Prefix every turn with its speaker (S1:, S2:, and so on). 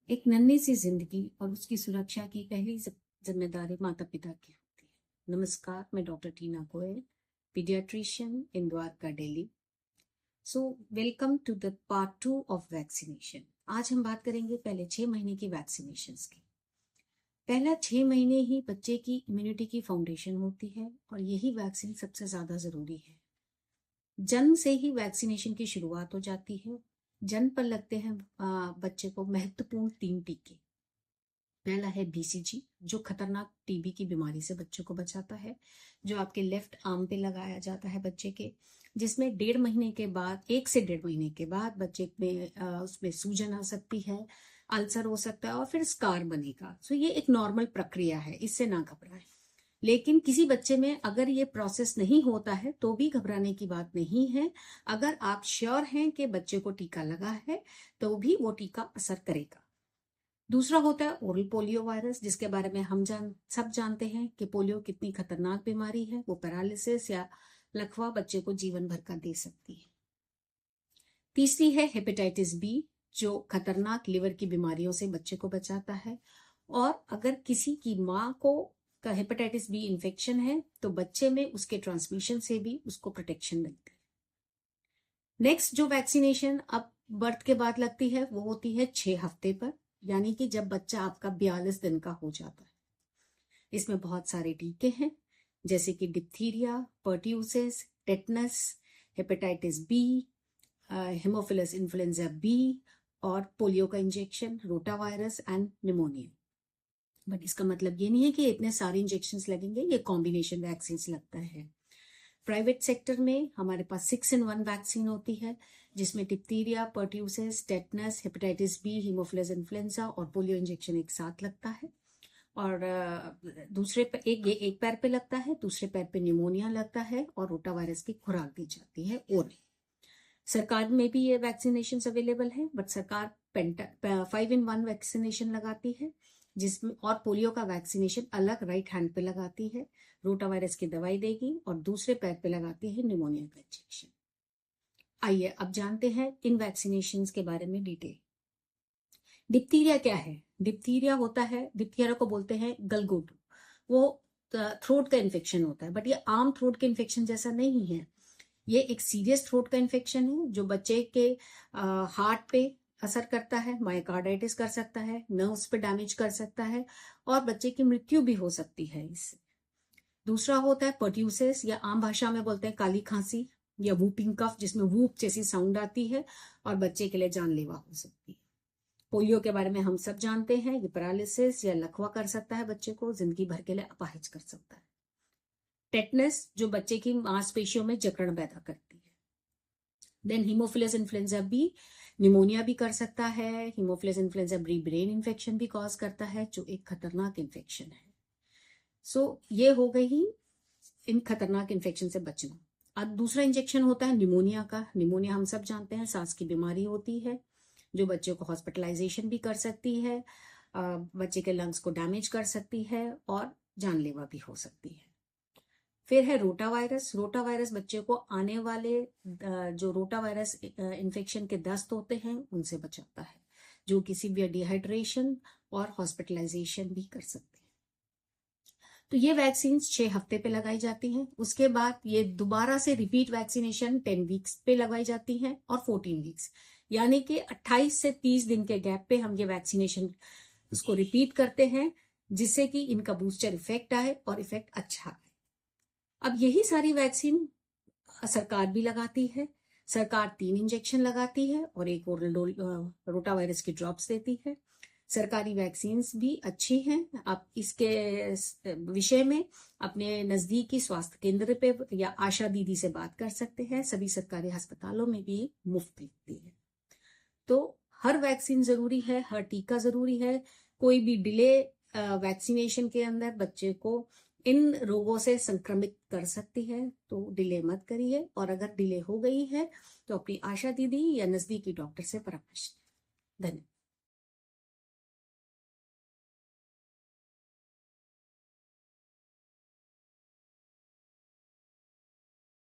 S1: एक नन्ही सी जिंदगी और उसकी सुरक्षा की पहली जिम्मेदारी माता पिता की होती है। नमस्कार, मैं doctor Tina Goyal, paediatrician in Dwarka, Delhi. So welcome to the part 2 of vaccination. आज हम बात करेंगे पहले 6 महीने की वैक्सीनेशन की। पहला 6 महीने ही बच्चे की इम्यूनिटी की फाउंडेशन होती है और यही वैक्सीन सबसे ज्यादा जरूरी है। जन्म से ही वैक्सीनेशन की शुरुआत हो जाती है। जन्म पर लगते हैं बच्चे को महत्वपूर्ण 3 टीके। पहला है बीसीजी, जो खतरनाक टीबी की बीमारी से बच्चों को बचाता है, जो आपके लेफ्ट आर्म पे लगाया जाता है बच्चे के, जिसमें 1.5 महीने के बाद, 1 से 1.5 महीने के बाद बच्चे में उसमें सूजन आ सकती है, अल्सर हो सकता है और फिर स्कार बनेगा। सो ये एक नॉर्मल प्रक्रिया है, इससे ना घबराएं। लेकिन किसी बच्चे में अगर ये प्रोसेस नहीं होता है तो भी घबराने की बात नहीं है। अगर आप श्योर हैं कि बच्चे को टीका लगा है तो भी वो टीका असर करेगा। दूसरा होता है ओरल पोलियो वायरस, जिसके बारे में हम सब जानते हैं कि पोलियो कितनी खतरनाक बीमारी है। वो पैरालिसिस या लकवा बच्चे को जीवन भर का दे सकती है। तीसरी है हेपेटाइटिस बी, जो खतरनाक लिवर की बीमारियों से बच्चे को बचाता है। और अगर किसी की माँ को का हेपेटाइटिस बी इन्फेक्शन है तो बच्चे में उसके ट्रांसमिशन से भी उसको प्रोटेक्शन मिलती है। नेक्स्ट जो वैक्सीनेशन अब बर्थ के बाद लगती है वो होती है 6 हफ्ते पर, यानी कि जब बच्चा आपका 42 दिन का हो जाता है। इसमें बहुत सारे टीके हैं, जैसे कि diphtheria, pertussis, tetanus, hepatitis B, haemophilus influenza B और पोलियो का injection, rota virus and pneumonia. But इसका मतलब ये नहीं है कि इतने सारे इंजेक्शन लगेंगे, ये कॉम्बिनेशन वैक्सीन लगता है। प्राइवेट सेक्टर में हमारे पास 6-in-1 वैक्सीन होती है, जिसमें diphtheria, pertussis, tetanus, hepatitis B, haemophilus influenza और पोलियो इंजेक्शन एक साथ लगता है। और दूसरे पे एक पैर पे लगता है, दूसरे पैर पे निमोनिया लगता है और रोटा वायरस की खुराक दी जाती है ओरल। सरकार में भी ये वैक्सीनेशन अवेलेबल है, बट सरकार 5-in-1 वैक्सीनेशन लगाती है, जिसमें और पोलियो का वैक्सीनेशन अलग राइट हैंड पे लगाती है। रोटा वायरस की दवाई देगी और दूसरे पैर पे लगाती है निमोनिया का इंजेक्शन। आइए अब जानते हैं इन वैक्सीनेशन के बारे में डिटेल। डिप्थीरिया क्या है? डिप्थीरिया होता है, डिप्थीरिया को बोलते हैं गलगोटू। वो थ्रोट का इन्फेक्शन होता है, बट ये आम थ्रोट के इन्फेक्शन जैसा नहीं है। ये एक सीरियस थ्रोट का इन्फेक्शन है जो बच्चे के हार्ट पे असर करता है, मायोकार्डाइटिस कर सकता है, नर्व्स पे डैमेज कर सकता है और बच्चे की मृत्यु भी हो सकती है इससे। दूसरा होता है पर्ट्यूसिस, या आम भाषा में बोलते हैं काली खांसी या वूपिंग कफ, जिसमें वूप जैसी साउंड आती है और बच्चे के लिए जानलेवा हो सकती है। पोलियो के बारे में हम सब जानते हैं, ये पैरालिसिस या लकवा कर सकता है, बच्चे को जिंदगी भर के लिए अपाहिज कर सकता है। टेटनस, जो बच्चे की मांसपेशियों में जकड़न पैदा करती है। Then haemophilus influenza B, pneumonia भी कर सकता है। Haemophilus influenza B brain infection भी कॉज करता है, जो एक खतरनाक इन्फेक्शन है। सो ये हो गई इन खतरनाक इन्फेक्शन से बचना। अब दूसरा इंजेक्शन होता है निमोनिया का। निमोनिया हम सब जानते हैं सांस की बीमारी होती है, जो बच्चों को हॉस्पिटलाइजेशन भी कर सकती है, बच्चे के लंग्स को डैमेज कर सकती है और जानलेवा भी हो सकती है। फिर है रोटा वायरस। रोटा वायरस बच्चे को आने वाले जो रोटा वायरस इन्फेक्शन के दस्त होते हैं उनसे बचाता है, जो कि सीवियर डिहाइड्रेशन और हॉस्पिटलाइजेशन भी कर सकते हैं। तो ये वैक्सीन 6 हफ्ते पे लगाई जाती हैं। उसके बाद ये दोबारा से रिपीट वैक्सीनेशन 10 वीक्स पे लगाई जाती हैं और 14 वीक्स, यानी कि 28 से 30 दिन के गैप पे हम ये वैक्सीनेशन उसको रिपीट करते हैं, जिससे कि इनका बूस्टर इफेक्ट आए और इफेक्ट अच्छा आए। अब यही सारी वैक्सीन सरकार भी लगाती है। सरकार 3 इंजेक्शन लगाती है और एक ओरल रोटा वायरस की ड्रॉप्स देती है। सरकारी वैक्सीन भी अच्छी हैं। आप इसके विषय में अपने नजदीकी स्वास्थ्य केंद्र पे या आशा दीदी से बात कर सकते हैं। सभी सरकारी अस्पतालों में भी मुफ्त मिलती है। तो हर वैक्सीन जरूरी है, हर टीका जरूरी है। कोई भी डिले वैक्सीनेशन के अंदर बच्चे को इन रोगों से संक्रमित कर सकती है, तो डिले मत करिए। और अगर डिले हो गई है तो अपनी आशा दीदी या नजदीकी डॉक्टर से परामर्श। धन्यवाद।